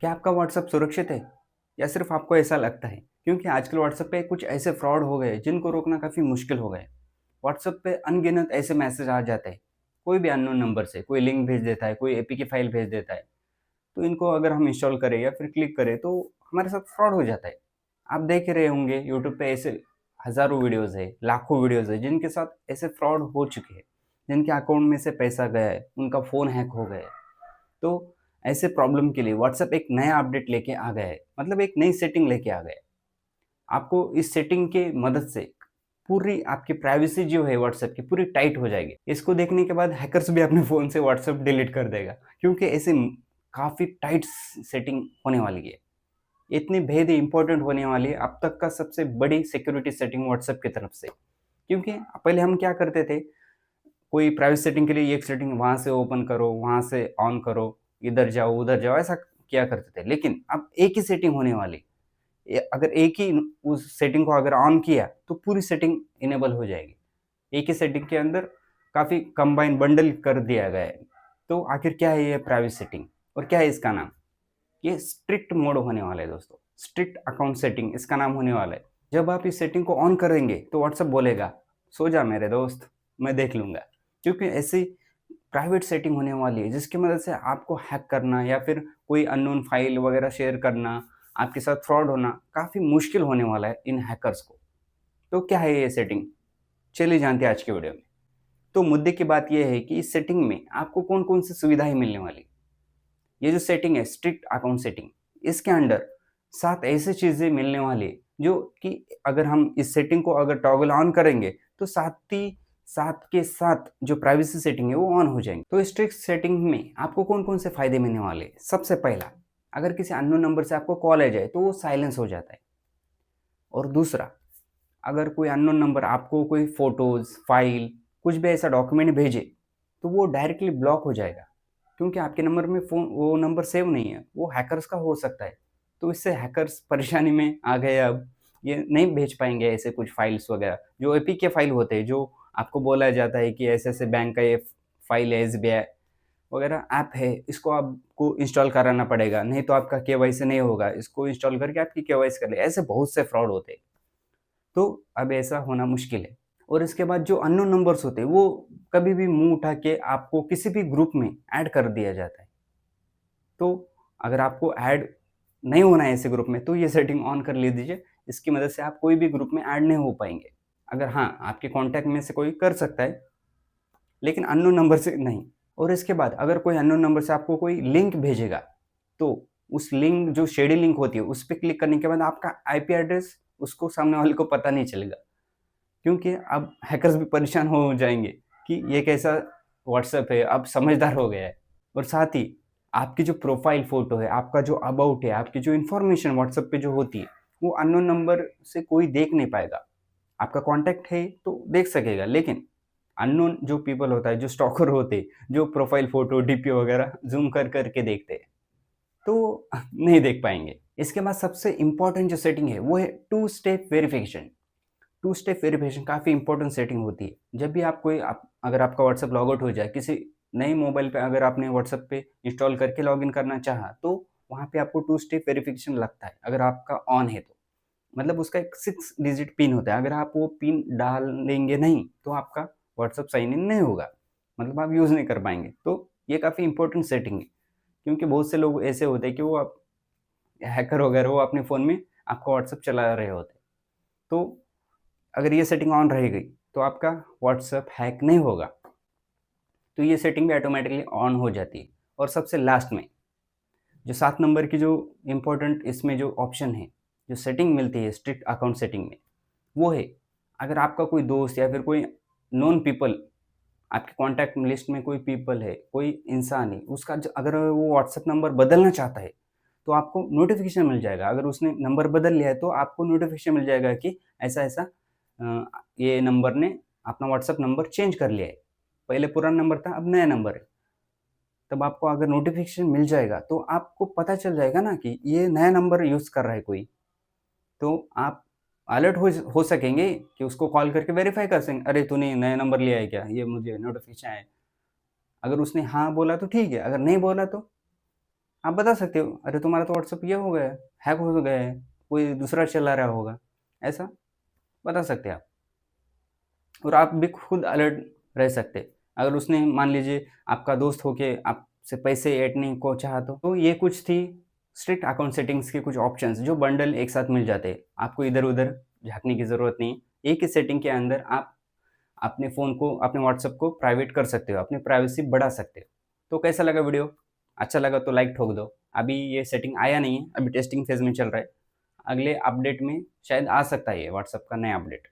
क्या आपका व्हाट्सएप सुरक्षित है या सिर्फ आपको ऐसा लगता है? क्योंकि आजकल व्हाट्सएप पे कुछ ऐसे फ्रॉड हो गए जिनको रोकना काफ़ी मुश्किल हो गया है। व्हाट्सएप पे अनगिनत ऐसे मैसेज आ जाते हैं, कोई भी अननोन नंबर से, कोई लिंक भेज देता है, कोई एपीके फाइल भेज देता है। तो इनको अगर हम इंस्टॉल करें या फिर क्लिक करें तो हमारे साथ फ्रॉड हो जाता है। आप देख ही रहे होंगे यूट्यूब पे ऐसे हज़ारों वीडियोज़ है, लाखों वीडियोज़ है जिनके साथ ऐसे फ्रॉड हो चुके हैं, जिनके अकाउंट में से पैसा गया है, उनका फ़ोन हैक हो गया है। तो ऐसे प्रॉब्लम के लिए व्हाट्सएप एक नया अपडेट लेके आ गया है, मतलब एक नई सेटिंग लेके आ गया है। आपको इस सेटिंग के मदद से पूरी आपकी प्राइवेसी जो है व्हाट्सएप की पूरी टाइट हो जाएगी। इसको देखने के बाद हैकर्स भी अपने फ़ोन से व्हाट्सएप डिलीट कर देगा, क्योंकि ऐसे काफ़ी टाइट सेटिंग होने वाली है। इतनी बेहद इम्पोर्टेंट होने वाली है, अब तक का सबसे बड़ी सिक्योरिटी सेटिंग व्हाट्सएप की तरफ से। क्योंकि पहले हम क्या करते थे, कोई प्राइवेट सेटिंग के लिए एक सेटिंग वहाँ से ओपन करो, वहाँ से ऑन करो, इधर जाओ, उधर जाओ, ऐसा किया करते थे। लेकिन अब एक ही सेटिंग होने वाली। अगर एक ही उस सेटिंग को अगर ऑन किया, तो पूरी सेटिंग इनेबल हो जाएगी। एक ही सेटिंग के अंदर काफ़ी कंबाइन बंडल कर दिया गया है। तो आखिर क्या है ये प्राइवेट सेटिंग और क्या है इसका नाम? ये स्ट्रिक्ट मोड होने वाला है दोस्तों। स्ट्रिक्ट अकाउंट सेटिंग इसका नाम होने वाला है। जब आप इस सेटिंग को ऑन करेंगे तो व्हाट्सएप बोलेगा, सो जा मेरे दोस्त, मैं देख लूँगा। क्योंकि ऐसी प्राइवेट सेटिंग होने वाली है जिसकी मदद से आपको हैक करना या फिर कोई अननोन फाइल वगैरह शेयर करना, आपके साथ फ्रॉड होना काफ़ी मुश्किल होने वाला है इन हैकर्स को। तो क्या है ये सेटिंग? चलिए जानते हैं आज की वीडियो में। तो मुद्दे की बात ये है कि इस सेटिंग में आपको कौन-कौन सी सुविधाएँ मिलने वाली हैं। ये जो सेटिंग है स्ट्रिक्ट अकाउंट सेटिंग, इसके अंडर 7 ऐसी चीज़ें मिलने वाली है जो कि अगर हम इस सेटिंग को अगर टॉगल ऑन करेंगे तो साथ के साथ जो प्राइवेसी सेटिंग है वो ऑन हो जाएँगी। तो स्ट्रिक्ट सेटिंग में आपको कौन-कौन से फ़ायदे मिलने वाले हैं? सबसे पहला, अगर किसी अननोन नंबर से आपको कॉल आ जाए तो वो साइलेंस हो जाता है। और दूसरा, अगर कोई अननोन नंबर आपको कोई फ़ोटोज़, फ़ाइल, कुछ भी ऐसा डॉक्यूमेंट भेजे, तो वो डायरेक्टली ब्लॉक हो जाएगा। क्योंकि आपके नंबर में वो नंबर सेव नहीं है, वो हैकर्स का हो सकता है। तो इससे हैकर्स परेशानी में आ गए अब, ये नहीं भेज पाएँगे ऐसे कुछ फ़ाइल्स वगैरह, जो एपीके फ़ाइल होते हैं, जो आपको बोला जाता है कि ऐसे-ऐसे बैंक का ये फ़ाइल है, एसबीआई वगैरह ऐप है, इसको आपको इंस्टॉल कराना पड़ेगा, नहीं तो आपका केवाईसी नहीं होगा, इसको इंस्टॉल करके आपकी केवाईसी कर ले, ऐसे बहुत से फ्रॉड होते हैं। तो अब ऐसा होना मुश्किल है। और इसके बाद जो अननोन नंबर्स होते हैं, वो कभी भी मुँह उठा के आपको किसी भी ग्रुप में ऐड कर दिया जाता है। तो अगर आपको ऐड नहीं होना है ऐसे ग्रुप में, तो ये सेटिंग ऑन कर लीजिए। इसकी मदद से आप कोई भी ग्रुप में ऐड नहीं हो पाएँगे। अगर हाँ, आपके कॉन्टैक्ट में से कोई कर सकता है, लेकिन अननोन नंबर से नहीं। और इसके बाद अगर कोई अननोन नंबर से आपको कोई लिंक भेजेगा, तो उस लिंक जो शेडी लिंक होती है, उस पे क्लिक करने के बाद आपका आईपी एड्रेस उसको सामने वाले को पता नहीं चलेगा। क्योंकि अब हैकर्स भी परेशान हो जाएँगे कि ये कैसा व्हाट्सएप है, अब समझदार हो गया है। और साथ ही आपकी जो प्रोफ़ाइल फ़ोटो है, आपका जो अबाउट है, आपकी जो इन्फॉर्मेशन व्हाट्सएप पे जो होती है, वो अननोन नंबर से कोई देख नहीं पाएगा। आपका कॉन्टैक्ट है तो देख सकेगा, लेकिन अननोन जो पीपल होता है, जो स्टॉकर होते हैं, जो प्रोफ़ाइल फ़ोटो, डीपी वगैरह ज़ूम कर के देखते हैं, तो नहीं देख पाएँगे। इसके बाद सबसे इम्पोर्टेंट जो सेटिंग है, वो है two step verification. Two step verification काफ़ी इंपॉर्टेंट सेटिंग होती है। जब भी आप अगर आपका व्हाट्सएप लॉग आउट हो जाए, किसी नए मोबाइल पे अगर आपने व्हाट्सएप पे इंस्टॉल करके लॉगिन करना चाहा, तो वहाँ पे आपको टू स्टेप वेरिफिकेशन लगता है, अगर आपका ऑन है तो। मतलब उसका एक 6 डिजिट पिन होता है, अगर आप वो पिन डालेंगे नहीं, तो आपका व्हाट्सएप साइन इन नहीं होगा। मतलब आप यूज़ नहीं कर पाएँगे। तो ये काफ़ी इंपॉर्टेंट सेटिंग है, क्योंकि बहुत से लोग ऐसे होते हैं कि वो आप हैकर वगैरह वो अपने फ़ोन में आपका व्हाट्सएप चला रहे होते हैं। तो अगर ये सेटिंग ऑन रहेगी, तो आपका व्हाट्सएप हैक नहीं होगा। तो ये सेटिंग भी ऑटोमैटिकली ऑन हो जाती है। और सबसे लास्ट में, जो 7 नंबर की जो इम्पोर्टेंट इसमें जो ऑप्शन है, जो सेटिंग मिलती है स्ट्रिक्ट अकाउंट सेटिंग में, वो है अगर आपका कोई दोस्त या फिर कोई नोन पीपल, आपके कॉन्टैक्ट लिस्ट में कोई पीपल है, कोई इंसान है, उसका अगर वो व्हाट्सएप नंबर बदलना चाहता है, तो आपको नोटिफ़िकेशन मिल जाएगा। अगर उसने नंबर बदल लिया है, तो आपको नोटिफ़िकेशन मिल जाएगा कि ऐसा-ऐसा ये नंबर ने अपना व्हाट्सएप नंबर चेंज कर लिया है। पहले पुराना नंबर था, अब नया नंबर है। तब आपको अगर नोटिफ़िकेशन मिल जाएगा, तो आपको पता चल जाएगा ना कि ये नया नंबर यूज़ कर रहा है कोई। तो आप अलर्ट हो सकेंगे कि उसको कॉल करके वेरीफ़ाई कर सकेंगे, "अरे! तूने नया नंबर लिया है क्या? ये मुझे नोटिफ़िकेशन आया है।" अगर उसने हाँ बोला तो ठीक है, अगर नहीं बोला तो आप बता सकते हो, अरे तुम्हारा तो व्हाट्सएप ये हो गया है, हैक हो गया है, कोई दूसरा चला रहा होगा, ऐसा बता सकते हैं आप। और आप भी खुद अलर्ट रह सकते। अगर उसने मान लीजिए आपका दोस्त होके आपसे पैसे ऐंठने को चाहा तो ये कुछ थी स्ट्रिक्ट अकाउंट सेटिंग्स के कुछ ऑप्शंस जो बंडल एक साथ मिल जाते हैं। आपको इधर-उधर झाँकने की ज़रूरत नहीं है। एक ही सेटिंग के अंदर आप अपने फ़ोन को, अपने व्हाट्सएप को प्राइवेट कर सकते हो, अपनी प्राइवेसी बढ़ा सकते हो। तो कैसा लगा वीडियो? अच्छा लगा तो लाइक ठोक दो। अभी ये सेटिंग आया नहीं है, अभी टेस्टिंग फेज़ में चल रहा है। अगले अपडेट में शायद आ सकता है ये व्हाट्सएप का नया अपडेट।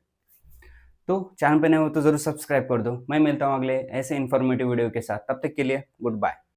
तो चैनल पे नए हो तो ज़रूर सब्सक्राइब कर दो। मैं मिलता हूँ अगले ऐसे इन्फॉर्मेटिव वीडियो के साथ। तब तक के लिए गुड बाय।